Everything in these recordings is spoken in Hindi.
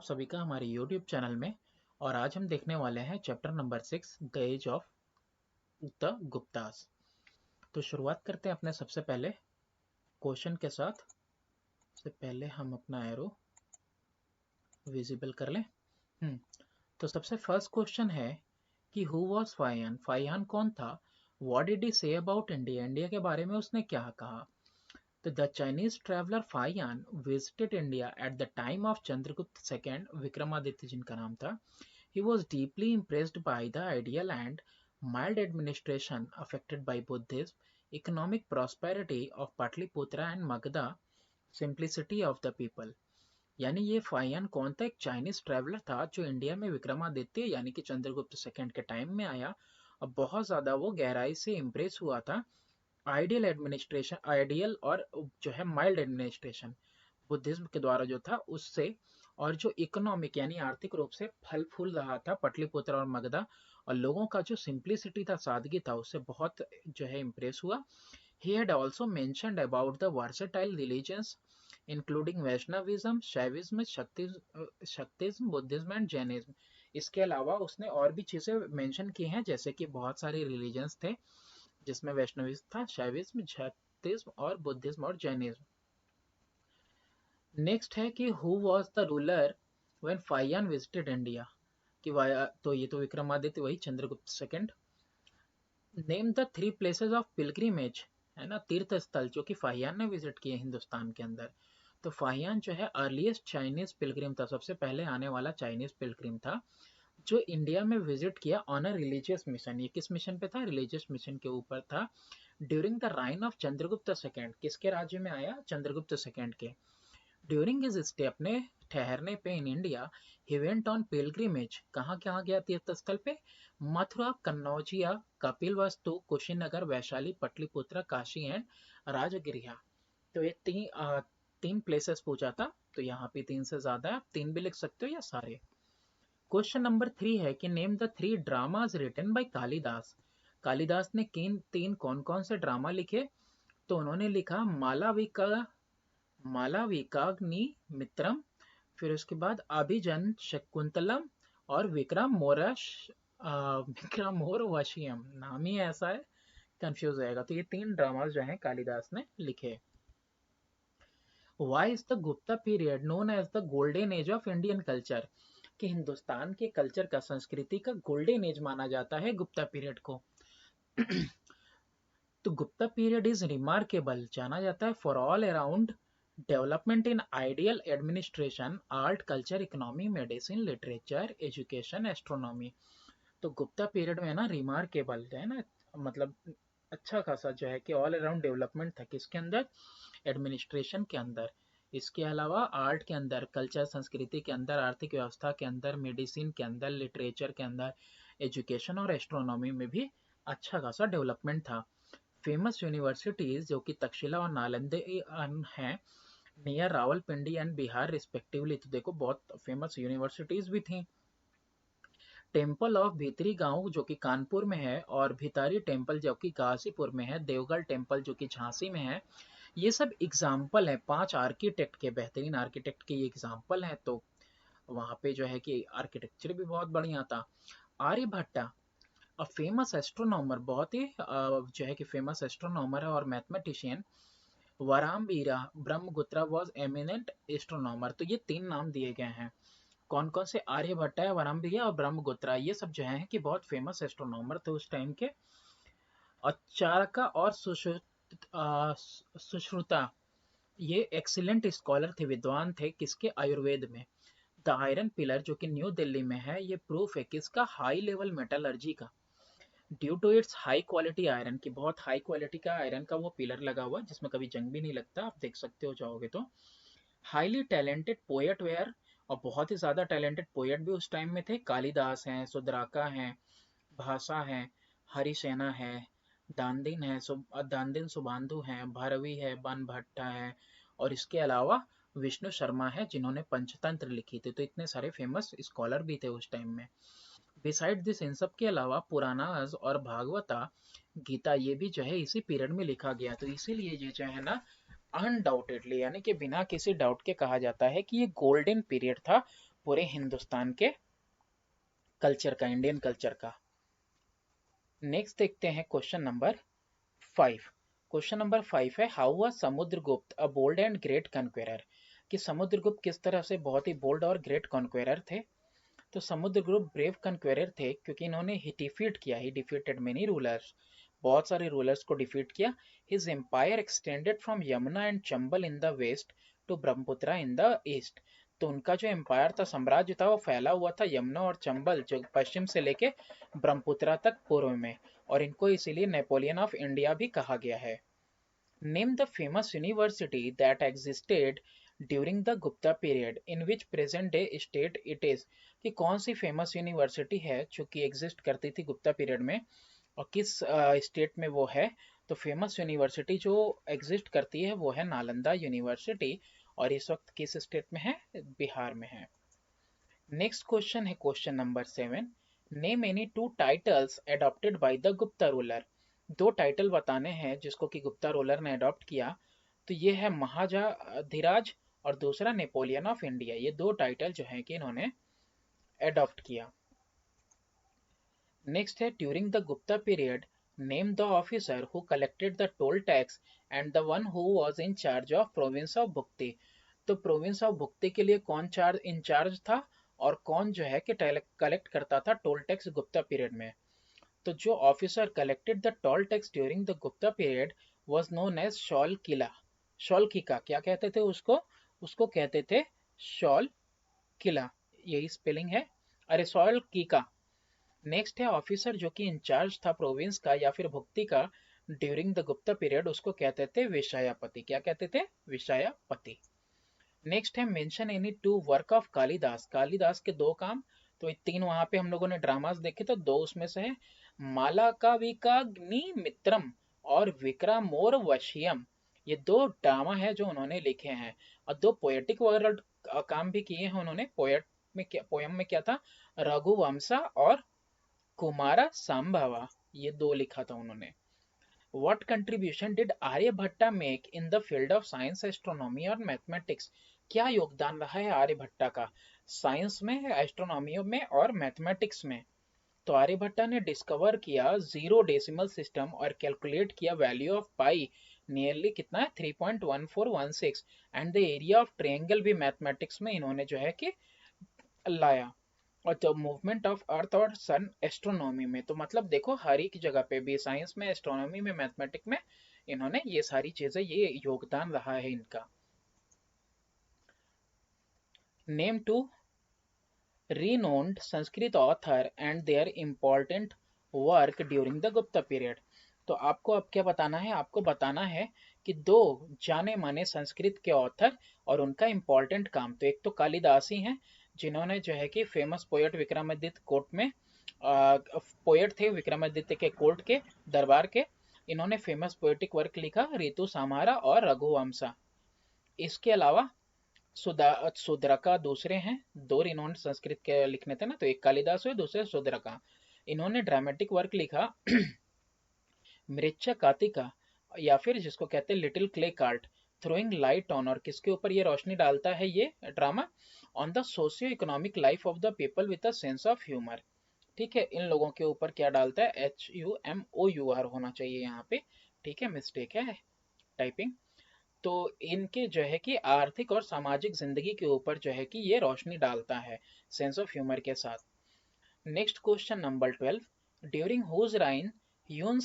आप सभी का हमारे YouTube चैनल में। और आज हम देखने वाले हैं chapter number 6 the age of the Guptas. तो शुरुआत करते हैं अपने सबसे पहले क्वेश्चन के साथ। सबसे पहले हम अपना एरो विजिबल कर लें। तो सबसे फर्स्ट क्वेश्चन है कि हु वाज फाहियान। फाहियान कौन था? What did he say about India. India के बारे में उसने क्या कहा? तो the Chinese traveller Fahien visited India at the time of Chandragupta second, Vikramaditya जिनका नाम था। He was deeply impressed by the ideal and mild administration affected by Buddhism, economic prosperity of Patliputra and Magadha, simplicity of the people। यानी ये फाहियान कौन था? एक चाइनीज ट्रैवलर था जो इंडिया में विक्रमादित्य यानी कि चंद्रगुप्त सेकंड के टाइम में आया और बहुत ज्यादा वो गहराई से इम्प्रेस हुआ था आइडियल एडमिनिस्ट्रेशन, आइडियल और जो है माइल्ड एडमिनिस्ट्रेशन बुद्धिज्म के द्वारा जो था उससे, और जो इकोनॉमिक यानी आर्थिक रूप से फल फूल रहा था पटलिपुत्र और मगधा, और लोगों का जो सिंप्लिसिटी था, सादगी था, उससे बहुत जो है इम्प्रेस हुआ। He had also mentioned about the versatile religions including Vaishnavism, Shaivism, Shaktism, Buddhism and Jainism। इसके अलावा उसने और भी चीजें मेंशन की हैं, जैसे कि बहुत सारे रिलीजन्स थे जिसमें वैष्णविज्म था, शैविज्म, शक्तिज्म और बुद्धिज्म और जैनिज्म। नेक्स्ट है कि who was the ruler when Fahien visited India. कि तो ये तो विक्रमादित्य, वही Chandragupta second. Name the 3 places of pilgrimage, है ना, तीर्थ स्थल जो कि फाहियान ने विजिट किए हिंदुस्तान के अंदर। तो फाहियान जो है अर्लीस्ट चाइनीज पिलग्रिम था, सबसे पहले आने वाला चाइनीज पिलग्रिम था जो इंडिया में विजिट किया ऑन अ रिलीजियस मिशन। ये किस मिशन पे था? रिलीजियस मिशन के ऊपर था। During the reign of Chandragupta second, किसके राज्य में आया? चंद्रगुप्त सेकंड के। ड्यूरिंग हिज स्टे, अपने ठहरने पे in India, he went on pilgrimage. कहाँ कहाँ गया तीर्थ स्थल पे? मथुरा, कन्नौजिया, कपिलवस्तु, कुशीनगर, वैशाली, पटलिपुत्र, काशी एंड राजगिरिया। तो ये तीन प्लेसेस पूछा था, तो यहाँ पे 3 से ज्यादा है, आप 3 भी लिख सकते हो या सारे। क्वेश्चन नंबर 3 है कि name the 3 dramas written by Kalidas. Kalidas ने तीन कौन कौन से ड्रामा लिखे? तो उन्होंने लिखा मालाविकाग्नि मित्रम, फिर उसके बाद अभिजन शकुंतलम और विक्रमोर वशियम। नाम ही ऐसा है, कंफ्यूज जाएगा। तो ये 3 ड्रामास जो हैं कालिदास ने लिखे। Why is the Gupta period known as the golden age of Indian culture? कि हिंदुस्तान के कल्चर का, संस्कृति का गोल्डन एज माना जाता है गुप्ता पीरियड को। तो गुप्ता पीरियड इज रिमार्केबल, जाना जाता है for all around development in ideal administration, art, culture, economy, medicine, literature, education, astronomy. तो गुप्ता पीरियड में ना रिमार्केबल है ना, मतलब अच्छा खासा जो है कि ऑल अराउंड डेवलपमेंट था किसके अंदर? एडमिनिस्ट्रेशन के अंदर। इसके अलावा आर्ट के अंदर, कल्चर संस्कृति के अंदर, आर्थिक व्यवस्था के अंदर, मेडिसिन के अंदर, लिटरेचर के अंदर, एजुकेशन और एस्ट्रोनॉमी में भी अच्छा खासा डेवलपमेंट था। फेमस यूनिवर्सिटीज जो कि तक्षशिला और नालंदा हैं near Rawalpindi and Bihar respectively. तो देखो बहुत फेमस यूनिवर्सिटीज भी थी। टेम्पल ऑफ भीतरी गांव जो कि कानपुर में है, और भितारी टेम्पल जो कि गाजीपुर में है, देवगढ़ टेम्पल जो कि झांसी में है। ये सब एग्जाम्पल है 5 आर्किटेक्ट के, बेहतरीन आर्किटेक्ट के ये एग्जाम्पल है। तो वहां पे जो है कि आर्किटेक्चर भी बहुत बढ़िया था। आर्यभट्टा, अ फेमस एस्ट्रोनॉमर, बहुत ही जो है कि फेमस एस्ट्रोनॉमर है और mathematician. Varahamihira Brahmagupta was eminent astronomer. तो ये 3 नाम दिए गए हैं। कौन कौन से? आर्यभट्ट है, वराहमिहिर और ब्रह्मगुप्ता। ये सब जो है कि बहुत फेमस एस्ट्रोनॉमर थे उस टाइम के। और चारका और सुश्रुता, ये एक्सीलेंट स्कॉलर थे, विद्वान थे किसके? आयुर्वेद में। द आयरन पिलर जो कि न्यू दिल्ली में है, ये प्रूफ है किसका? हाई लेवल मेटलर्जी का। Due to its high quality iron, की बहुत हाई क्वालिटी का आयरन का वो पिलर लगा हुआ जिसमें कभी जंग भी नहीं लगता, आप देख सकते हो जाओगे तो। हाईली टैलेंटेड पोएट वेयर, और बहुत ही ज्यादा टैलेंटेड पोएट भी उस टाइम में थे। कालिदास हैं, सुद्राका हैं, भाषा हैं, हरिसेना है, दानदीन सुबांधु हैं, भारवी है, बनभट्टा है, और इसके अलावा विष्णु शर्मा है जिन्होंने पंचतंत्र लिखी थी। तो इतने सारे फेमस स्कॉलर भी थे उस टाइम में। बिसाइड दिस, इन सब के अलावा पुराणास और भागवता गीता, ये भी जो है इसी पीरियड में लिखा गया। तो इसीलिए ये जो है ना अनडाउटेडली यानी कि बिना किसी डाउट के कहा जाता है कि ये गोल्डन पीरियड था पूरे हिंदुस्तान के कल्चर का, इंडियन कल्चर का। नेक्स्ट देखते हैं क्वेश्चन नंबर 5। क्वेश्चन नंबर 5 है, how was Samudragupta a bold and great conqueror? कि समुद्रगुप्त किस तरह से बहुत ही बोल्ड और ग्रेट कॉन्क्वेरर थे। तो समुद्रगुप्त ब्रेव कॉन्क्वेरर थे क्योंकि इन्होंने ही डिफीट किया, ही डिफीटेड मेनी रूलर्स, बहुत सारे रूलर्स को डिफीट किया। His empire extended from Yamuna and Chambal in the west to Brahmaputra in the east. तो उनका जो एम्पायर था, साम्राज्य था, वो फैला हुआ था यमुना और चंबल जो पश्चिम से लेके ब्रह्मपुत्र तक पूर्व में, और इनको इसीलिए नेपोलियन ऑफ इंडिया भी कहा गया है। Name the famous university that existed during the Gupta period in which present day state it is. कि कौन सी फेमस यूनिवर्सिटी है जो कि एग्जिस्ट करती थी गुप्ता पीरियड में और किस स्टेट में वो है। तो फेमस यूनिवर्सिटी जो एग्जिस्ट करती है वो है नालंदा यूनिवर्सिटी, और इस वक्त किस स्टेट में है, बिहार में है। नेक्स्ट क्वेश्चन है question number 7। Name any two titles adopted by the Gupta ruler. दो टाइटल बताने हैं जिसको कि गुप्ता रूलर ने अडॉप्ट किया। तो ये है महाराजाधिराज और दूसरा नेपोलियन ऑफ इंडिया। ये दो टाइटल जो है कि इन्होंने अडॉप्ट किया। नेक्स्ट है, during the Gupta period name the officer who collected the toll tax and the one who was in charge of province of Bhukti. तो प्रोविंस ऑफ भुक्ति के लिए कौन इंचार्ज था और कौन जो है कि कलेक्ट करता था टोल टैक्स गुप्ता पीरियड में। तो जो officer collected the toll tax during the Gupta period was known as Shaulkika. Shaulkika क्या कहते थे उसको, उसको कहते थे शॉल किला, यही स्पेलिंग है, अरे शॉल किका। नेक्स्ट है, ऑफिसर जो कि इंचार्ज था प्रोविंस का या फिर भुक्ति का ड्यूरिंग द गुप्ता पीरियड, उसको कहते थे विषयापति। क्या कहते थे, विषयापति। नेक्स्ट है, mention any two work of Kalidas. Kalidas के दो काम। तो तीन वहां पे हम लोगों ने ड्रामास देखे, तो दो उसमें से है मालाकाविकाग्नि मित्रम और विक्रमोर्वशीयम। ये दो ड्रामा है जो उन्होंने लिखे हैं, और दो पोएटिक वर्ड काम भी किए हैं उन्होंने। पोयम में क्या था, रघुवंशा और कुमारा संभवा, ये दो लिखा था उन्होंने। What contribution did Aryabhatta make in the field of science, astronomy और मैथमेटिक्स? क्या योगदान रहा है आर्यभट्टा का साइंस में, एस्ट्रोनॉमी में और मैथमेटिक्स में? तो आर्यभट्टा ने डिस्कवर किया जीरो डेसिमल सिस्टम और कैलकुलेट किया वैल्यू ऑफ पाई नियरली कितना है 3.1416, and the area of triangle भी मैथमेटिक्स में इन्होंने जो है कि लाया। और द मूवमेंट ऑफ अर्थ और सन एस्ट्रोनॉमी में। तो मतलब देखो हर एक जगह पे भी, साइंस में, एस्ट्रोनॉमी में, मैथमेटिक्स में, इन्होंने ये सारी चीजें, ये योगदान रहा है इनका। Name two renowned Sanskrit author and their important work during the Gupta period. तो आपको अब क्या बताना है, आपको बताना है कि दो जाने माने संस्कृत के ऑथर और उनका इंपॉर्टेंट काम। तो एक तो कालिदास ही हैं जिन्होंने जो है कि फेमस पोएट विक्रमादित्य कोर्ट में पोएट थे, विक्रमादित्य के कोर्ट के दरबार के। इन्होंने फेमस पोएटिक वर्क लिखा ऋतु संहारा और रघुवंशा। इसके अलावा सुद्रका दूसरे हैं, दो रिनोन्ड संस्कृत के लिखने थे ना, तो एक कालिदास हुए, दूसरे सुद्रका। इन्होंने ड्रामेटिक वर्क लिखा मृच्छकातिका, या फिर जिसको कहते हैं little clay cart, throwing light on, और किसके ऊपर ये रोशनी डालता है ये drama, on the socio economic life of the people with a sense of humour. ठीक है, इन लोगों के ऊपर क्या डालता है, HUMOUR होना चाहिए यहाँ पे, ठीक है, मिस्टेक है टाइपिंग। तो इनके जो है कि आर्थिक और सामाजिक जिंदगी के ऊपर जो है कि ये रोशनी डालता है सेंस ऑफ ह्यूमर के साथ। Next question number 12। During whose reign Hiuen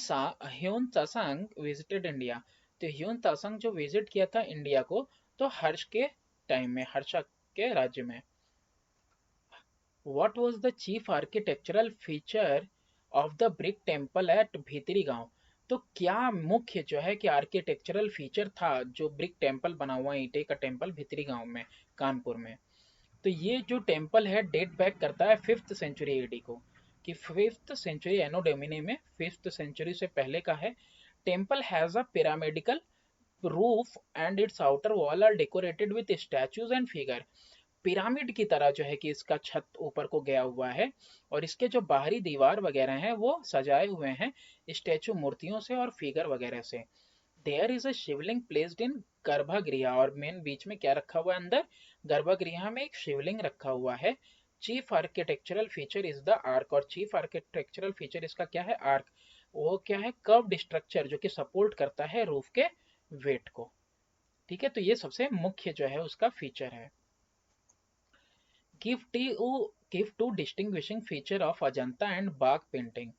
Tsang visited India. तो ह्यून त्सांग जो विजिट किया था इंडिया को, तो हर्ष के टाइम में, हर्षा के राज्य में। What was the chief architectural feature of the brick temple at भीतरी गांव। तो क्या मुख्य जो है कि आर्किटेक्चरल फीचर था जो ब्रिक टेम्पल बना हुआ ईंटे का टेम्पल भीतरी गांव में, कानपुर में। तो ये जो टेम्पल है डेट बैक करता है 5th सेंचुरी AD को, कि 5th सेंचुरी एनो डोमिनी में 5th सेंचुरी से पहले का है। Temple has a pyramidical roof and its outer wall are decorated with statues and figure. Pyramid की तरह जो है कि इसका छत ऊपर को गया हुआ है, और इसके जो बाहरी दीवार वगैरह हैं वो सजाए हुए हैं स्टैचू मूर्तियों से और फिगर वगैरह से। There is a Shivling placed in garbhagriha, और मेन बीच में क्या रखा हुआ है अंदर, गर्भगृह में एक शिवलिंग रखा हुआ है। Chief architectural feature is the arc, और चीफ आर्किटेक्चरल फीचर इसका क्या है, आर्क। वो क्या है, कर्व्ड स्ट्रक्चर जो कि सपोर्ट करता है रूफ के वेट को। ठीक है, तो ये सबसे मुख्य जो है उसका फीचर है। Give two distinguishing feature of Ajanta and Bagh painting.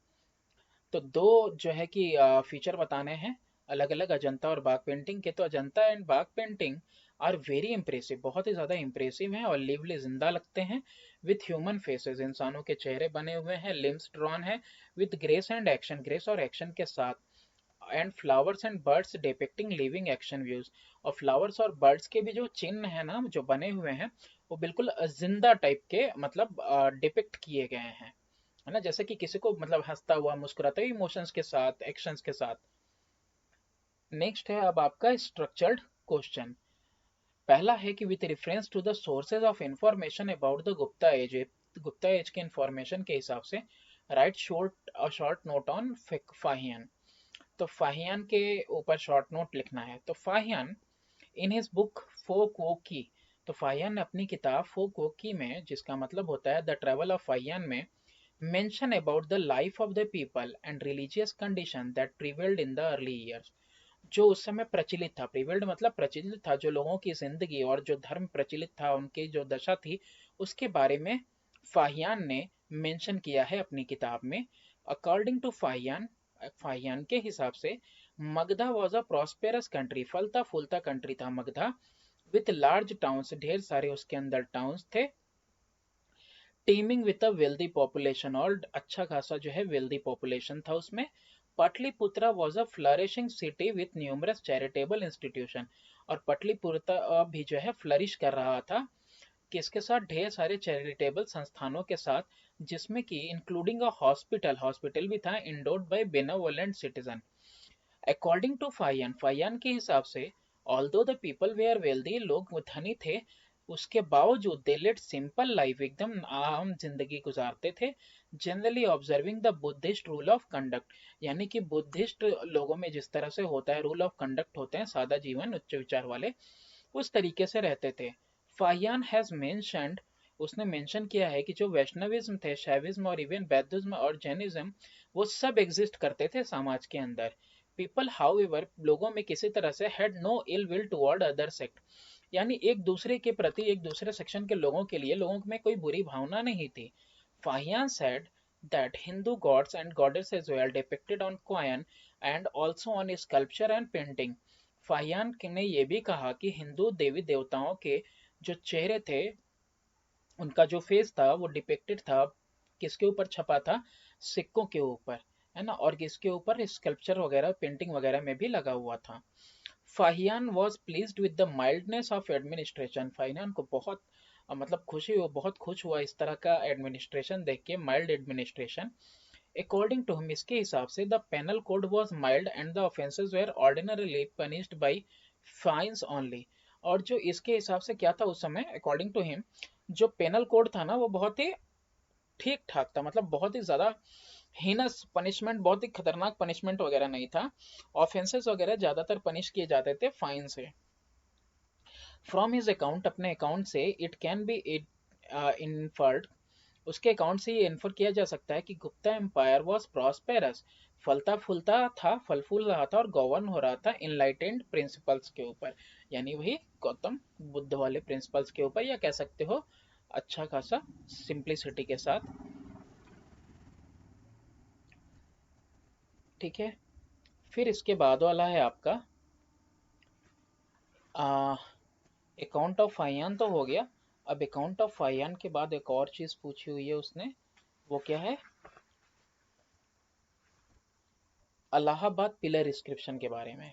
तो दो जो है कि फीचर बताने हैं अलग अलग अजंता और बाग पेंटिंग के। तो Ajanta and Bagh painting are very impressive, बहुत ही ज्यादा इंप्रेसिव हैं और लिवली, जिंदा लगते हैं। विथ ह्यूमन फेसेस, इंसानों के चेहरे बने हुए हैं। लिम्स ड्रॉन है with grace and action, grace और एक्शन के साथ। And flowers and birds depicting living action views, और फ्लावर्स और बर्ड्स के भी जो चिन्ह है ना जो बने हुए हैं, वो बिल्कुल जिंदा टाइप के मतलब डिपिक्ट किए गए हैं, है ना, जैसे कि किसी को मतलब हंसता हुआ, मुस्कुराते हुए, इमोशंस के साथ, एक्शंस के साथ। नेक्स्ट है अब आपका स्ट्रक्चर्ड क्वेश्चन। पहला है कि with reference to the sources of information about the Gupta age, Gupta age के इंफॉर्मेशन के हिसाब से right short note on Fahien. तो फाहियान के ऊपर शॉर्ट नोट लिखना है। तो Fahien in his book Fo Kwo Ki, तो फाहियान ने अपनी किताब फोक वोकी में, जिसका मतलब होता है द ट्रेवल ऑफ फाहियान में, mention about the life of the people and religious condition that prevailed in the early years, जो उस समय प्रचलित था, प्रिवेल्ड मतलब प्रचलित था, जो लोगों की जिंदगी और जो धर्म प्रचलित था, उनकी जो दशा थी, उसके बारे में फाहियान ने मेंशन किया है अपनी किताब में। अकॉर्डिंग टू फाहियान, फाहियान के हिसाब से Magadha was a prosperous country, फलता फूलता कंट्री था मगधा। विथ लार्ज टाउन्स, ढेर सारे उसके अंदर टाउन्स थे। Teeming with a wealthy population, और अच्छा खासा जो है वेल्दी पॉपुलेशन था उसमें। Pataliputra was a flourishing city with numerous charitable institution, और पटलिपुत्रा भी जो है फ्लरिश कर रहा था, किसके साथ, ढेर सारे चैरिटेबल संस्थानों के साथ, जिसमें कि इंक्लूडिंग अ हॉस्पिटल, हॉस्पिटल भी था, endowed by benevolent citizen. According to Fahien, Fahien के हिसाब से although the people were wealthy, लोग धनी थे, उसके बावजूद दे लेड सिंपल लाइफ, एकदम आम जिंदगी गुजारते थे। Generally observing the Buddhist rule of conduct, यानी कि बुद्धिस्ट लोगों में जिस तरह से होता है रूल ऑफ कंडक्ट होते हैं, सादा जीवन उच्च विचार वाले, उस तरीके से रहते थे। फाहियान हैज मेंशनड, उसने मेंशन किया है कि जो वैष्णविज्म थे, शैविज्म और इवन बौद्धिज्म और जैनिज्म, वो सब एग्जिस्ट करते थे समाज के अंदर। पीपल हाउएवर, लोगों में किसी तरह से had no ill will toward other sect, यानी एक दूसरे के प्रति, एक दूसरे सेक्शन के लोगों के लिए लोगों में कोई बुरी भावना नहीं थी। Fahien said that Hindu gods and goddesses were depicted on coin and also on sculpture and painting. Fahien ने यह भी कहा कि हिंदू देवी देवताओं के जो चेहरे थे, उनका जो फेस था वो डिपिक्टेड था, किसके ऊपर छपा था, सिक्कों के ऊपर, है ना, और किसके ऊपर, स्कल्पचर वगैरह, पेंटिंग वगैरह में भी लगा हुआ था। Fahien was pleased with the mildness of administration, Fahien को बहुत मतलब खुशी हो, बहुत खुश हुआ इस तरह का एडमिनिस्ट्रेशन देख के, mild administration. According to him, इसके हिसाब से the penal code was mild and the offences were ordinarily punished by fines only, और जो इसके हिसाब से क्या था उस समय, अकॉर्डिंग टू हिम, जो पेनल कोड था ना वो बहुत ही ठीक ठाक था, मतलब बहुत ही ज्यादा हीनस पनिशमेंट, बहुत ही खतरनाक पनिशमेंट वगैरह नहीं था। ऑफेंसेस वगैरह ज्यादातर पनिश किए जाते थे फाइन से। फ्रॉम हिज अकाउंट, अपने अकाउंट से, इट कैन बी इन्फर्ड, उसके अकाउंट से ये इन्फर किया जा सकता है कि गुप्ता एम्पायर वॉज प्रॉस्पेरस, फलता फूलता था, फल फूल रहा था और गवर्न हो रहा था इनलाइटेंड प्रिंसिपल्स के ऊपर, यानी वही गौतम बुद्ध वाले प्रिंसिपल्स के ऊपर, या कह सकते हो अच्छा खासा सिंप्लिसिटी के साथ। ठीक है, फिर इसके बाद वाला है आपका अकाउंट ऑफ फाइयान, तो हो गया। अब अकाउंट ऑफ फाइयान के बाद एक और चीज पूछी हुई है उसने, वो क्या है, अलाहाबाद पिलर इंस्क्रिप्शन के बारे में।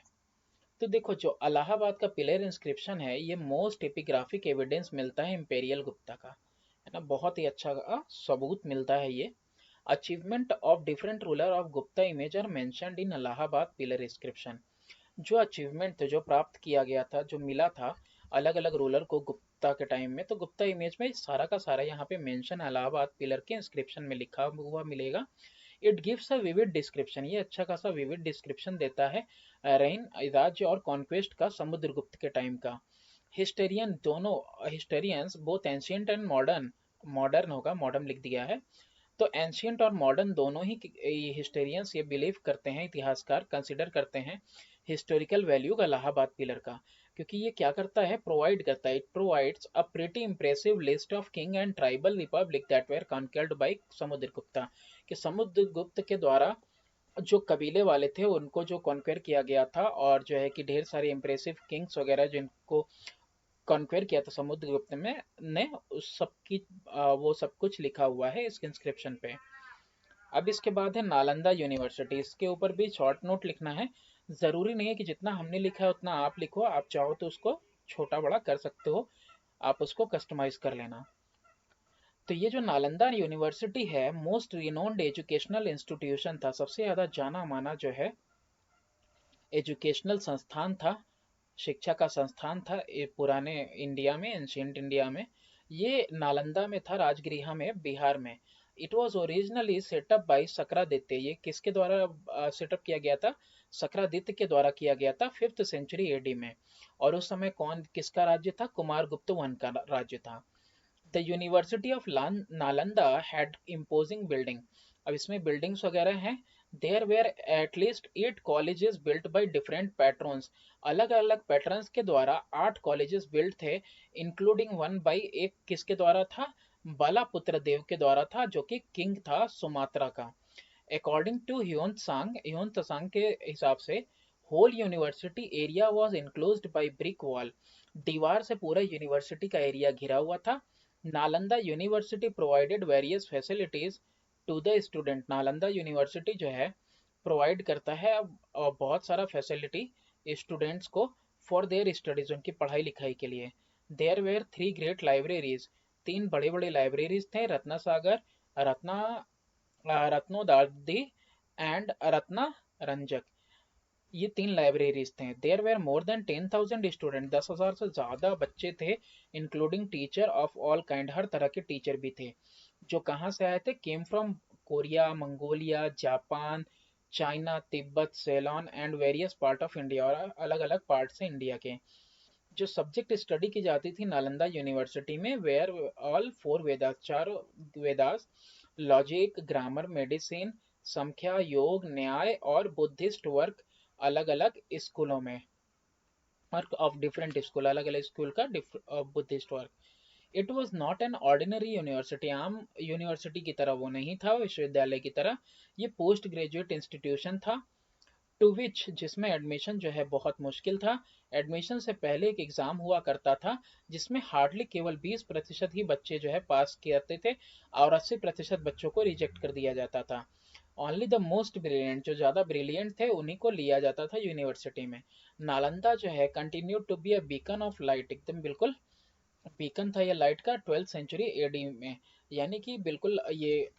तो देखो, जो अलाहाबाद का पिलर इंस्क्रिप्शन है, ये मोस्ट एपिग्राफिक एविडेंस मिलता है इंपेरियल गुप्ता का, है ना, बहुत ही अच्छा सबूत मिलता है ये। Achievement of different ruler of Gupta image are mentioned in Allahabad pillar inscription, जो अचीवमेंट थे, जो प्राप्त किया गया था, जो मिला था अलग अलग रूलर को गुप्ता के टाइम में, तो गुप्ता इमेज में सारा का सारा यहाँ पे मेंशन इलाहाबाद पिलर के इंस्क्रिप्शन में लिखा हुआ मिलेगा। It gives a vivid description, ये अच्छा खासा विविड डिस्क्रिप्शन देता है रेन राज्य और कॉन्क्वेस्ट का समुद्रगुप्त के टाइम का। हिस्टेरियन दोनों historians both ancient and modern, modern होगा, मॉडर्न लिख दिया है, तो एंशियंट और मॉडर्न दोनों ही हिस्टोरियंस ये बिलीव करते हैं, इतिहासकार कंसिडर करते हैं हिस्टोरिकल वैल्यू का इलाहाबाद पिलर का, क्योंकि ये क्या करता है, प्रोवाइड करता है, it provides a pretty impressive list of king and tribal republic that were conquered by Samudragupta, कि समुद्रगुप्त के द्वारा जो कबीले वाले थे उनको जो कॉन्क्वेर किया गया था, और जो है कि ढेर सारे इंप्रेसिव किंग्स वगैरह जिनको कॉन्क्वेर किया था समुद्रगुप्त में ने, उस सब की वो सब कुछ लिखा हुआ है इस इंस्क्रिप्शन पे। अब इसके बाद है नालंदा यूनिवर्सिटी, इसके ऊपर भी शॉर्ट नोट लिखना है, जरूरी नहीं है कि जितना हमने लिखा है उतना आप लिखो, आप चाहो तो उसको छोटा बड़ा कर सकते हो, आप उसको कस्टमाइज कर लेना। तो ये जो नालंदा यूनिवर्सिटी है मोस्ट रिनोन्ड एजुकेशनल इंस्टीट्यूशन था, सबसे ज्यादा जाना माना जो है एजुकेशनल संस्थान था, शिक्षा का संस्थान था पुराने इंडिया में, एंशियंट इंडिया में। ये नालंदा में था, राजगृह में, बिहार में। It was originally set up by Shakraditya, ये किसके द्वारा सेटअप किया गया था, सक्रादित्य के द्वारा किया गया था 5th सेंचुरी एडी में। और उस समय कौन किसका राज्य था, कुमारगुप्त वन का राज्य था। The university of Nalanda had imposing building, अब इसमें बिल्डिंग्स वगैरह हैं। There were at least 8 colleges built by different patrons, अलग अलग पैटर्न्स के द्वारा 8 कॉलेजेस बिल्ट थे, इंक्लूडिंग वन बाई, एक किसके द्वारा था, बालापुत्र देव के द्वारा था, जो कि किंग था सुमात्रा का। अकॉर्डिंग टू ह्योन त्सांग के हिसाब से whole university area was enclosed by brick wall, दीवार से पूरा यूनिवर्सिटी का एरिया घिरा हुआ था। Nalanda university provided various facilities to the student, Nalanda university जो है प्रोवाइड करता है बहुत सारा फैसिलिटी स्टूडेंट्स को फॉर देयर स्टडीज, उनकी पढ़ाई लिखाई के लिए। देयर वेयर 3 ग्रेट लाइब्रेरीज, 3 बड़े बड़े लाइब्रेरीज थे, रत्नासागर, रत्ना रत्नोदार्दी एंड रत्ना रंजक, ये 3 लाइब्रेरीज थे। There were more than 10,000 student, 10,000 से ज्यादा बच्चे थे, including teacher of all kind, हर तरह के टीचर भी थे, जो कहाँ से आए थे, came from Korea, Mongolia, Japan, China, Tibet, Ceylon and various part of India, और अलग अलग पार्ट से इंडिया के। जो सब्जेक्ट स्टडी की जाती थी नालंदा यूनिवर्सिटी में, where all 4 Vedas, 4 Vedas, logic, grammar, medicine, Sankhya, Yoga, न्याय और बुद्धिस्ट वर्क, अलग अलग स्कूलों में, वर्क ऑफ डिफरेंट स्कूल, अलग अलग स्कूल का Buddhist work. It was not an ordinary university, आम यूनिवर्सिटी की तरह वो नहीं था, विश्वविद्यालय की तरह, ये पोस्ट ग्रेजुएट इंस्टीट्यूशन था, टू विच, जिसमें एडमिशन जो है बहुत मुश्किल था। एडमिशन से पहले एक एग्जाम हुआ करता था, जिसमें हार्डली केवल 20% ही बच्चे जो है पास करते थे, और 80% बच्चों को रिजेक्ट कर दिया जाता था। ओनली द मोस्ट ब्रिलियंट, जो ज्यादा ब्रिलियंट थे उन्हीं को लिया जाता था यूनिवर्सिटी में। नालंदा जो है continue to be a beacon of light, एकदम बिल्कुल बीकन था ये लाइट का 12th सेंचुरी एडी में, यानी कि बिल्कुल ये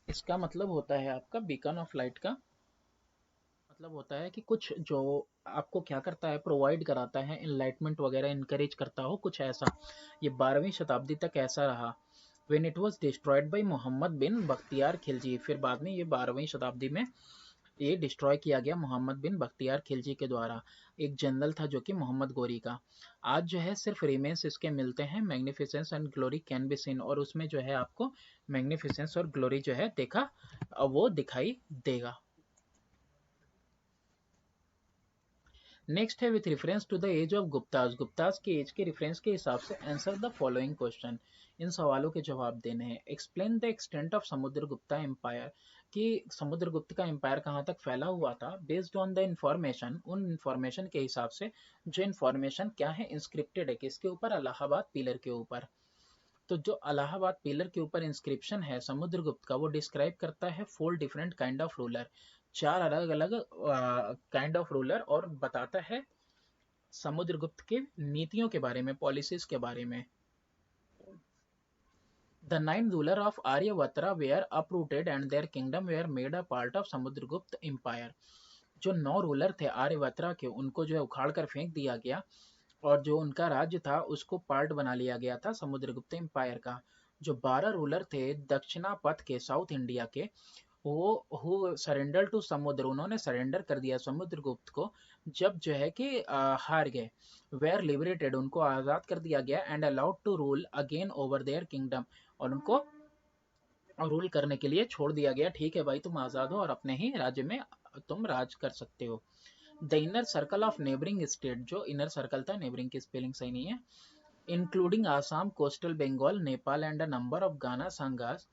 इसका मतलब होता है आपका बीकन ऑफ लाइट का मतलब होता है कि कुछ जो आपको क्या करता है, प्रोवाइड कराता है, इनलाइटमेंट वगैरह इनकरेज करता हो, कुछ ऐसा। ये 12वीं शताब्दी तक ऐसा रहा। When it was destroyed by Mohammad बिन बख्तियार खिलजी, फिर बाद में ये 12वीं शताब्दी में ये डिस्ट्रॉय किया गया मोहम्मद बिन बख्तियार खिलजी के द्वारा, एक जनरल था जो कि मोहम्मद गोरी का। आज जो है सिर्फ रिमेन्स इसके मिलते हैं, magnificence and glory can be seen, और उसमें जो है आपको मैग्निफिसेंस और ग्लोरी जो है देखा वो दिखाई देगा। नेक्स्ट है with reference to the age of Guptas, Guptas की एज के रेफरेंस के हिसाब से आंसर द फॉलोइंग क्वेश्चन, इन सवालों के जवाब देने हैं। Explain the extent of Samudragupta empire, कि समुद्रगुप्त का एम्पायर कहाँ तक फैला हुआ था, बेस्ड ऑन द इंफॉर्मेशन, उन इंफॉर्मेशन के हिसाब से, जो इंफॉर्मेशन क्या है, इंस्क्रिप्टेड है किसके ऊपर, इलाहाबाद पिलर के ऊपर। तो जो इलाहाबाद पिलर के ऊपर इंस्क्रिप्शन है समुद्रगुप्त का, वो डिस्क्राइब करता है 4 डिफरेंट काइंड ऑफ रूलर, 4 अलग अलग काइंड ऑफ रूलर, और बताता है समुद्रगुप्त के नीतियों के बारे में, पॉलिसीज के बारे में। The 9 ruler of Aryavarta were uprooted and their kingdom were made a part of Samudragupta empire, जो 9 रूलर थे आर्यवत्रा के, उनको जो है उखाड़ कर फेंक दिया गया, और जो उनका राज्य था उसको पार्ट बना लिया गया था समुद्रगुप्त एम्पायर का। जो 12 रूलर थे दक्षिणापथ के, साउथ इंडिया के, वो हु सरेंडर टू समुद्र, उन्होंने सरेंडर कर दिया समुद्रगुप्त को जब जो है कि हार गए। वेयर लिबरेटेड, उनको आजाद कर दिया गया, and allowed to rule again over their kingdom, और उनको रूल करने के लिए छोड़ दिया गया। ठीक है भाई, तुम आजाद हो और अपने ही राज्य में तुम राज कर सकते हो। The inner circle of neighbouring state, जो इनर सर्कल था, नेबरिंग की स्पेलिंग सही नहीं है, including Assam, coastal Bengal, Nepal and a number of gana sanghas.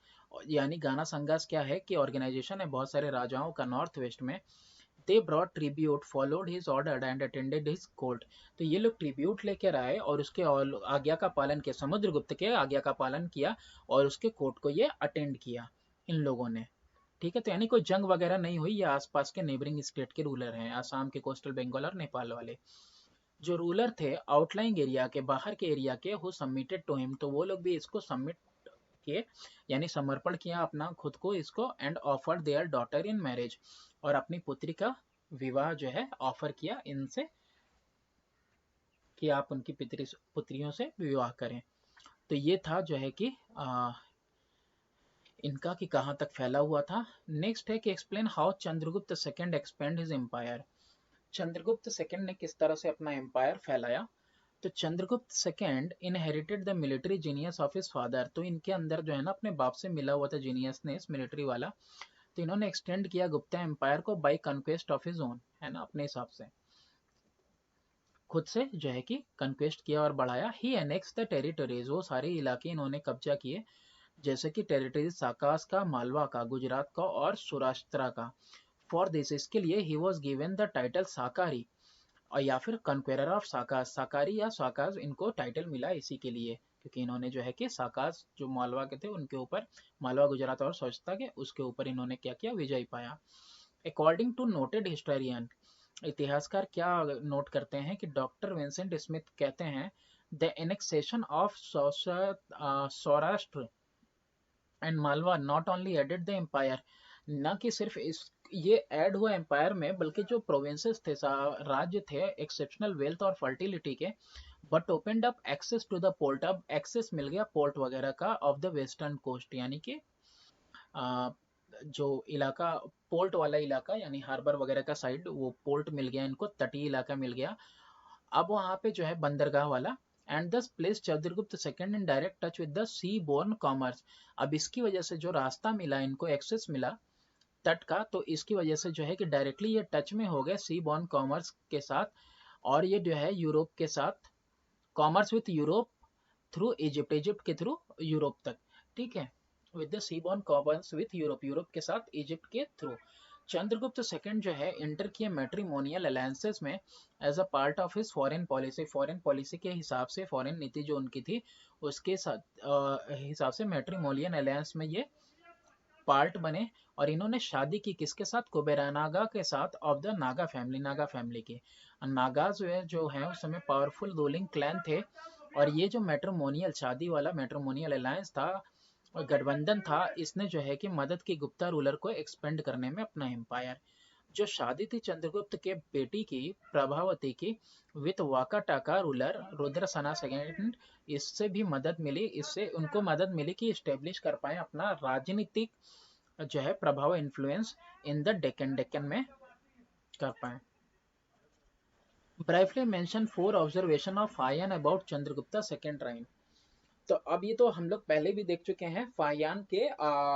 यानी गाना संघास क्या है कि ऑर्गेनाइजेशन है बहुत सारे राजाओं का नॉर्थ वेस्ट में। They brought tribute, followed his order and attended his court. तो ये लोग ट्रिब्यूट लेकर आए और उसके आज्ञा का पालन किया, समुद्रगुप्त के आज्ञा का पालन किया और उसके कोर्ट को ये अटेंड किया इन लोगों ने। ठीक है, तो यानी कोई जंग वगैरह नहीं हुई, ये आसपास के नेबरिंग स्टेट के रूलर हैं, आसाम के, कोस्टल बंगाल और नेपाल वाले। जो रूलर थे आउटलाइंग एरिया के, बाहर के एरिया के, हु सबमिटेड टू हिम, तो वो लोग भी इसको सबमिट किए, यानी समर्पण किया अपना खुद को इसको, and offer there daughter in marriage, और अपनी पुत्री का विवाह जो है ऑफर किया इनसे कि आप उनकी पुत्रियों से विवाह करें। तो ये था जो है कि इनका कि कहाँ तक फैला हुआ था। नेक्स्ट है कि explain how Chandragupta second expand his empire. Chandragupta second ने किस तरह से अपना एम्पायर फैलाया। तो Chandragupta second inherited the military genius of his father, तो इनके अंदर जो है ना अपने बाप से मिला हुआ था जीनियसनेस मिलिट्री वाला। तो इन्होंने एक्सटेंड किया गुप्ता एम्पायर को by conquest of his own, है ना, अपने हिसाब से खुद से जो है कि कन्क्वेस्ट किया और बढ़ाया। ही एनेक्स द टेरिटरीज, वो सारे इलाके इन्होंने कब्जा किए, जैसे कि टेरिटरीज साकास का, मालवा का, गुजरात का और सौराष्ट्र का। फॉर दिस, इसके लिए ही was given the title Sakari, और या फिर कन्क्वेरर ऑफ साकास, साकारी या साकास, इनको टाइटल मिला इसी के लिए क्योंकि इन्होंने जो है कि साकास जो मालवा के थे उनके ऊपर, मालवा गुजरात और सौराष्ट्र के, उसके ऊपर इन्होंने क्या किया, विजय पाया। अकॉर्डिंग टू नोटेड हिस्टोरियन, इतिहासकार क्या नोट करते हैं कि डॉक्टर विंसेंट स्मिथ कहते हैं the annexation of Saurashtra and Malwa not only added the empire, न कि सिर्फ इस ये ऐड हुआ एम्पायर में, बल्कि जो प्रोविंसेस थे, राज्य थे एक्सेप्शनल वेल्थ और फर्टिलिटी के, but opened up access to the port, अब एक्सेस मिल गया पोर्ट वगैरह का ऑफ द वेस्टर्न कोस्ट, यानी कि जो इलाका पोर्ट वाला इलाका यानी हार्बर वगैरह का साइड, वो पोर्ट मिल गया इनको, तटीय इलाका मिल गया। अब वहां पे जो है बंदरगाह वाला, and thus place Chandragupta second in direct touch with the sea borne commerce. अब इसकी वजह से जो रास्ता मिला इनको, एक्सेस मिला तट का, तो इसकी वजह से जो है कि डायरेक्टली ये टच में हो गए सी बोर्न कॉमर्स के साथ, और ये जो है यूरोप के साथ, commerce with Europe through Egypt, Egypt के थ्रू यूरोप तक। ठीक है, with the sea borne commerce with Europe, Europe के साथ इजिप्ट के थ्रू। चंद्रगुप्त सेकंड जो है इंटर किए मैट्रिमोनियल अलायंसेस में as a part of his foreign policy, foreign policy के हिसाब से, फॉरेन नीति जो उनकी थी उसके साथ हिसाब से मैट्रिमोनियल अलायंस में ये पार्ट बने। और इन्होंने शादी की किसके साथ, कुबेरानागा के साथ, of the Naga family, Naga family के। नागाज जो है उस समय पावरफुल रूलिंग क्लैन थे, और ये जो मैट्रिमोनियल शादी वाला मैट्रिमोनियल अलायंस था और गठबंधन था, इसने जो है कि मदद की गुप्ता रूलर को एक्सपेंड करने में अपना एम्पायर। जो शादी थी चंद्रगुप्त के बेटी की, प्रभावती की, विथ वाकाटाका रूलर रुद्रसना सेकंड, इससे भी मदद मिली, इससे उनको मदद मिली कि स्टेब्लिश कर पाए अपना राजनीतिक जो है प्रभाव, influence in the Deccan, Deccan में कर पाए। Briefly mention 4 observation of Fahien about Chandragupta second reign. तो अब ये तो हम लोग पहले भी देख चुके हैं फायान के,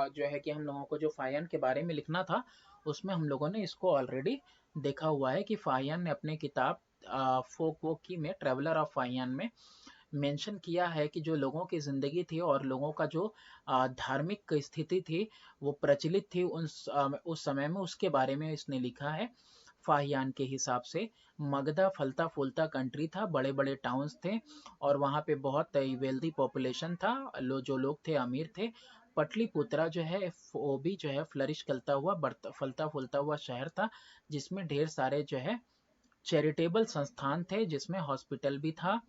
जो है कि हम लोगों को जो फायान के बारे में लिखना था उसमें हम लोगों ने इसको ऑलरेडी देखा हुआ है कि फायान ने अपने किताब फोक वो की में, ट्रेवलर ऑफ फायान में मेंशन किया है कि जो लोगों की जिंदगी थी और लोगों का जो धार्मिक स्थिति थी वो प्रचलित थी उस समय में, उसके बारे में इसने लिखा है। फाहियान के हिसाब से मगधा फलता फूलता कंट्री था, बड़े बड़े टाउन्स थे और वहाँ पे बहुत वेल्दी पॉपुलेशन था, जो लोग थे अमीर थे। पटलीपुत्रा जो है वो भी जो है फ्लरिश करता हुआ फलता फूलता हुआ शहर था, जिसमें ढेर सारे जो है चैरिटेबल संस्थान थे, जिसमें हॉस्पिटल भी था,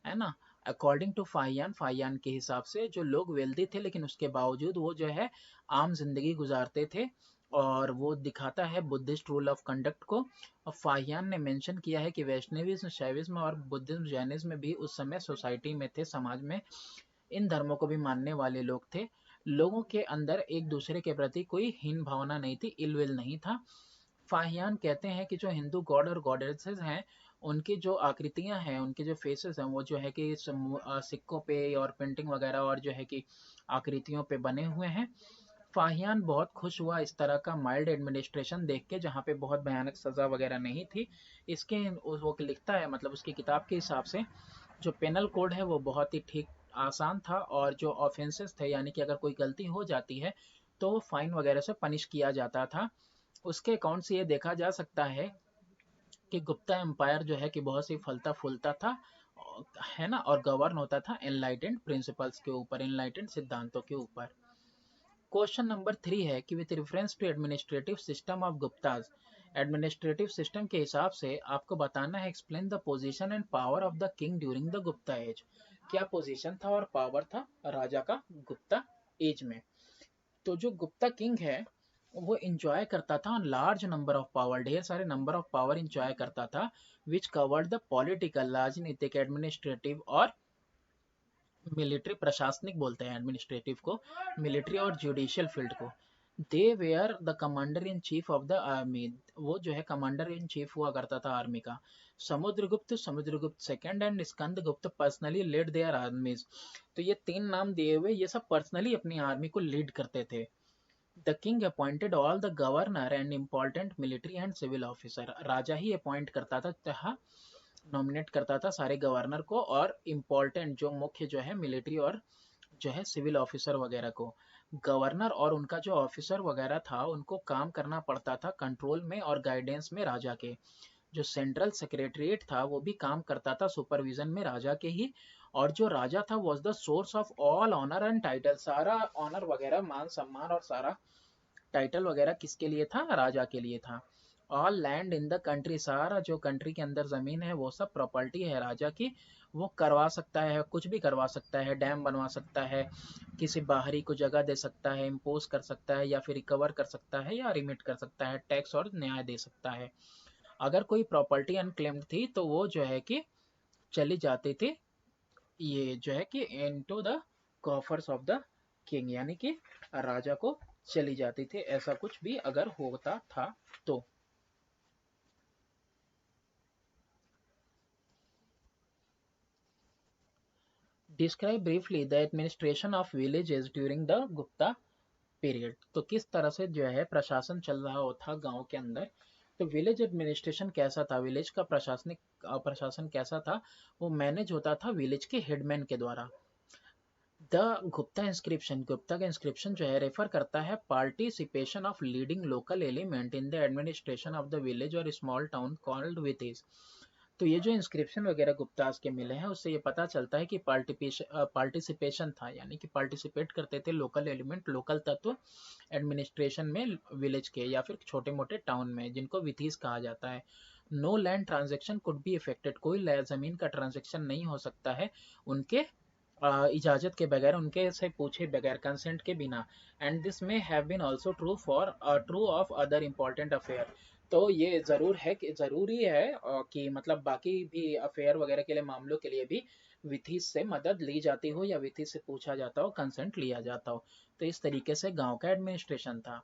है ना। अकॉर्डिंग टू फाहियान, फाहियान के हिसाब से जो लोग वेल्दी थे लेकिन उसके बावजूद वो जो है आम जिंदगी गुजारते थे, और वो दिखाता है बुद्धिस्ट रूल ऑफ कंडक्ट को। और फाहियान ने मेंशन किया है कि वैष्णविज्म, शैविज्म और बुद्धिज्म, जैनिज्म भी उस समय सोसाइटी में थे, समाज में। इन धर्मों को भी मानने वाले लोग थे। लोगों के अंदर एक दूसरे के प्रति कोई हीन भावना नहीं थी, इलविल नहीं था। फाहियान कहते हैं कि जो हिंदू गॉड और गॉडेसेस हैं, उनकी जो आकृतियां हैं, उनके जो फेसेस हैं, वो जो है कि सिक्कों पे और पेंटिंग वगैरह और जो है कि आकृतियों पे बने हुए हैं। फाहियान बहुत खुश हुआ इस तरह का माइल्ड एडमिनिस्ट्रेशन देख के, जहाँ पे बहुत भयानक सजा वगैरह नहीं थी। इसके वो लिखता है, मतलब उसकी किताब के हिसाब से जो पेनल कोड है वो बहुत ही ठीक आसान था, और जो ऑफेंसेस थे, यानी कि अगर कोई गलती हो जाती है तो वो फाइन वगैरह से पनिश किया जाता था। उसके अकाउंट से ये देखा जा सकता है कि गुप्ता एम्पायर जो है कि बहुत ही फलता फूलता था, है ना, और गवर्न होता था एनलाइटेंड प्रिंसिपल्स के ऊपर, एनलाइटेंड सिद्धांतों के ऊपर। क्वेश्चन नंबर 3 है कि with reference to administrative system of Guptas, administrative system के हिसाब से आपको बताना है, explain the position and power of the king during the Gupta age. क्या पोजीशन था और पावर था राजा का गुप्ता एज में? तो जो गुप्ता किंग है वो इंजॉय करता था लार्ज नंबर ऑफ पावर, ढेर सारे नंबर ऑफ पावर इंजॉय करता था, विच कवर्ड द पॉलिटिकल, राजनीतिक, एडमिनिस्ट्रेटिव और मिलिट्री, प्रशासनिक बोलते हैं एडमिनिस्ट्रेटिव को, मिलिट्री और जुडिशियल फील्ड को। They where the commander in chief of the army, वो जो है कमांडर इन चीफ हुआ करता था आर्मी का। Samudragupta second and Skandagupta personally led their armies. तो ये तीन नाम दिए हुए, ये सब पर्सनली अपनी आर्मी को लीड करते थे। The king appointed all the governor and important military and civil officer, राजा ही अपॉइंट करता था, नॉमिनेट करता था सारे गवर्नर को और इम्पोर्टेंट जो मुख्य जो है मिलिट्री और जो है सिविल ऑफिसर वगैरह को। गवर्नर और उनका जो ऑफिसर वगैरह था उनको काम करना पड़ता था कंट्रोल में और गाइडेंस में राजा के। जो सेंट्रल सेक्रेटरीट था वो भी काम करता था सुपरविजन में राजा के ही। और जो राजा था was the source of all honour and title, सारा ऑनर वगैरह, मान सम्मान और सारा टाइटल वगैरह किसके लिए था? राजा के लिए था। All land in the country, सारा जो कंट्री के अंदर जमीन है वो सब प्रॉपर्टी है राजा की। वो करवा सकता है, कुछ भी करवा सकता है, डैम बनवा सकता है, किसी बाहरी को जगह दे सकता है, इम्पोज कर सकता है, या फिर रिकवर कर सकता है, या रिमिट कर सकता है, टैक्स और न्याय दे सकता है। अगर कोई प्रॉपर्टी अनक्लेम्ड थी तो वो जो है कि चली जाती थी, ये जो है कि into the coffers of the king, यानी कि राजा को चली जाती थी, ऐसा कुछ भी अगर होता था तो। Describe briefly the administration of villages during the Gupta period. तो किस तरह से जो है प्रशासन चल रहा था गांव के अंदर। तो विलेज एडमिनिस्ट्रेशन कैसा था, विलेज का प्रशासनिक प्रशासन कैसा था? वो मैनेज होता था विलेज के हेडमैन के द्वारा। द गुप्ता इंस्क्रिप्शन, गुप्ता का इंस्क्रिप्शन जो है रेफर करता है participation of leading local element in the administration of the village और small town called with is. तो ये जो इंस्क्रिप्शन वगैरह गुप्तास के मिले हैं उससे ये पता चलता है कि पार्टिसिपेशन था, यानी कि पार्टिसिपेट करते थे लोकल एलिमेंट, लोकल तत्व एडमिनिस्ट्रेशन में विलेज के या फिर छोटे मोटे टाउन में, जिनको विथीज कहा जाता है। No land transaction could be effected, कोई जमीन का ट्रांजेक्शन नहीं हो सकता है उनके इजाजत के बगैर, उनके से पूछे बगैर, कंसेंट के बिना। And this may have been also true for true of other important affair. तो ये जरूर है कि जरूरी है कि मतलब बाकी भी अफेयर वगैरह के लिए, मामलों के लिए भी विधि से मदद ली जाती हो या विधि से पूछा जाता हो, कंसेंट लिया जाता हो। तो इस तरीके से गांव का एडमिनिस्ट्रेशन था।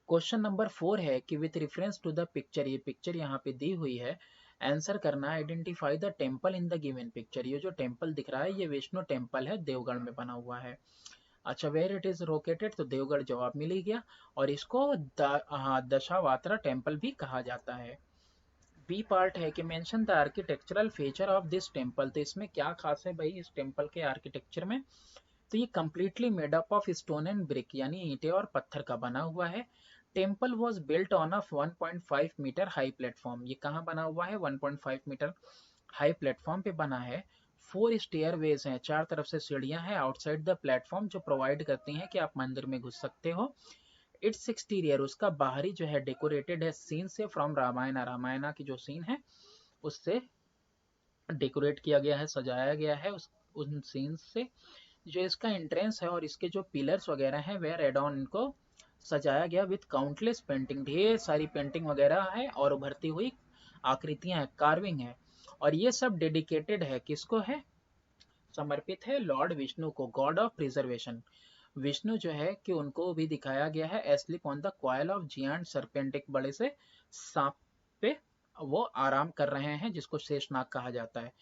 क्वेश्चन नंबर 4 है कि with reference to the picture, ये पिक्चर यहाँ पे दी हुई है, आंसर करना, identify the temple in the given picture. ये जो टेम्पल दिख रहा है ये विष्णु टेम्पल है, देवगढ़ में बना हुआ है। अच्छा, वेयर इट इज लोकेटेड, तो देवगढ़ जवाब मिल ही गया। और इसको दशावतारा टेम्पल भी कहा जाता है। बी पार्ट है कि mention the architectural feature of this temple. तो इसमें क्या खास है भाई इस टेम्पल के आर्किटेक्चर में? तो ये completely made up of stone and brick, यानी ईंटे और पत्थर का बना हुआ है। Temple was built on a 1.5 metre high platform. ये कहाँ बना हुआ है? 1.5 मीटर हाई प्लेटफॉर्म पे बना है। 4 स्टेयरवेज हैं, चार तरफ से सीढ़ियां हैं आउटसाइड द प्लेटफॉर्म, जो प्रोवाइड करती हैं कि आप मंदिर में घुस सकते हो। इट्स एक्सटीरियर, उसका बाहरी जो है डेकोरेटेड है सीन से फ्रॉम रामायणा, रामायणा की जो सीन है उससे डेकोरेट किया गया है, सजाया गया है उन सीन्स से। जो इसका एंट्रेंस है और इसके जो पिलर्स वगैरह हैं वे रेड ऑन, इनको सजाया गया विथ काउंटलेस पेंटिंग, ढेर सारी पेंटिंग वगैरह है और उभरती हुई आकृतियां हैं, कार्विंग है। और ये सब डेडिकेटेड है, किसको है? समर्पित है लॉर्ड विष्णु को, गॉड ऑफ प्रिजर्वेशन। विष्णु जो है कि उनको भी दिखाया गया है asleep on the coil of giant serpent, एक बड़े से सांप पे वो आराम कर रहे हैं जिसको शेषनाग कहा जाता है।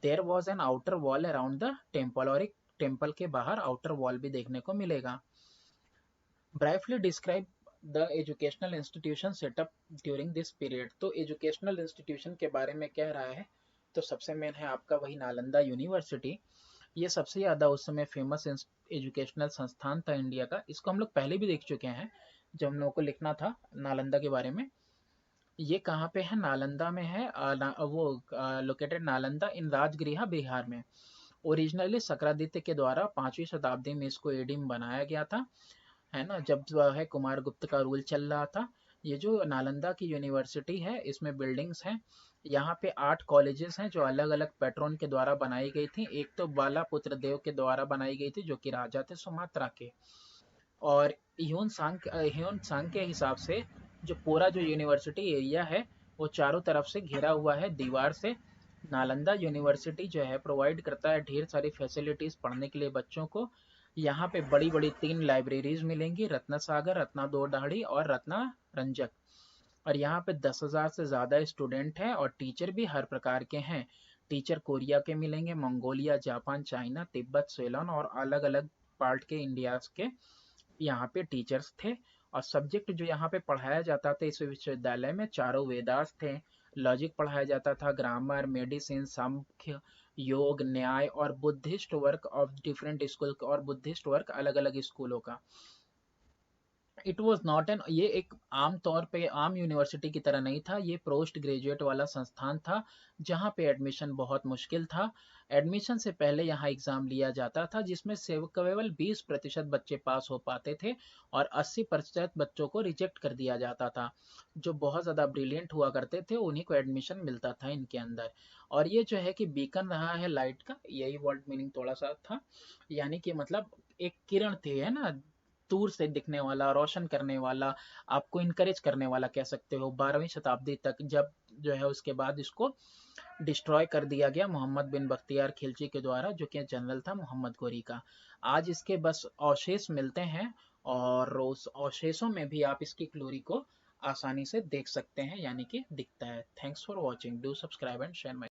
There was an outer wall around the temple, और एक टेम्पल के बाहर आउटर वॉल भी देखने को मिलेगा। Brightly describe the educational institution setup during this period. तो एजुकेशनल इंस्टीट्यूशन के बारे में कह रहा है तो सबसे मेन है आपका वही नालंदा यूनिवर्सिटी। ये सबसे ज़्यादा उस समय फेमस एजुकेशनल संस्थान था इंडिया का। इसको हम लोग पहले भी देख चुके हैं जब हम लोगों को लिखना था नालंदा के बारे में। ये कहाँ पे है? नालंदा में है। वो लोकेटेड नालंदा इन राजगृह बिहार में। ओरिजिनली सक्रादित्य के द्वारा 5वीं शताब्दी में इसको एडी में बनाया गया था, है ना, जब जो है कुमार गुप्त का रूल चल रहा था। ये जो नालंदा की यूनिवर्सिटी है इसमें बिल्डिंग्स हैं। यहाँ पे 8 कॉलेजेस हैं जो अलग अलग पैट्रन के द्वारा बनाई गई थी। एक तो बालापुत्र देव के द्वारा बनाई गई थी जो कि राजा थे सुमात्रा के। और ह्यून सांग के हिसाब से जो पूरा जो यूनिवर्सिटी एरिया है वो चारों तरफ से घिरा हुआ है दीवार से। नालंदा यूनिवर्सिटी जो है प्रोवाइड करता है ढेर सारी फैसिलिटीज पढ़ने के लिए बच्चों को। यहाँ पे बड़ी बड़ी 3 लाइब्रेरीज मिलेंगी, रत्ना सागर, रत्ना दो ढाड़ी और रत्ना रंजक। और यहाँ पे 10,000 से ज़्यादा स्टूडेंट हैं और टीचर भी हर प्रकार के हैं। टीचर कोरिया के मिलेंगे, Mongolia, Japan, China, Tibet, Ceylon और अलग अलग पार्ट के इंडिया के यहाँ पे टीचर्स थे। और सब्जेक्ट जो यहाँ पे पढ़ाया जाता था इस विश्वविद्यालय में चारों वेदास थे। लॉजिक पढ़ाया जाता था, ग्रामर, मेडिसिन, सांख्य, योग, न्याय और Buddhist work of different school और बुद्धिस्ट वर्क अलग अलग स्कूलों का। इट वॉज नॉट एन, ये एक आम तौर पे आम यूनिवर्सिटी की तरह नहीं था, ये पोस्ट ग्रेजुएट वाला संस्थान था जहाँ पे एडमिशन बहुत मुश्किल था। एडमिशन से पहले यहाँ एग्जाम लिया जाता था जिसमें से केवल 20% बच्चे पास हो पाते थे और 80% बच्चों को रिजेक्ट कर दिया जाता था। जो बहुत ज़्यादा ब्रिलियंट हुआ करते थे उन्हीं को एडमिशन मिलता था इनके अंदर। और ये जो है कि बीकन रहा है लाइट का, यही वर्ड मीनिंग थोड़ा सा था, यानी कि मतलब एक किरण थी, है ना, दूर से दिखने वाला, रोशन करने वाला, आपको इनकरेज करने वाला कह सकते हो। 12वीं शताब्दी तक जब जो है उसके बाद इसको डिस्ट्रॉय कर दिया गया मोहम्मद बिन बख्तियार खिलजी के द्वारा, जो कि जनरल था मोहम्मद गोरी का। आज इसके बस अवशेष मिलते हैं और उस अवशेषों में भी आप इसकी ग्लोरी को आसानी से देख सकते हैं, यानी कि दिखता है। Thanks for watching, do subscribe and share my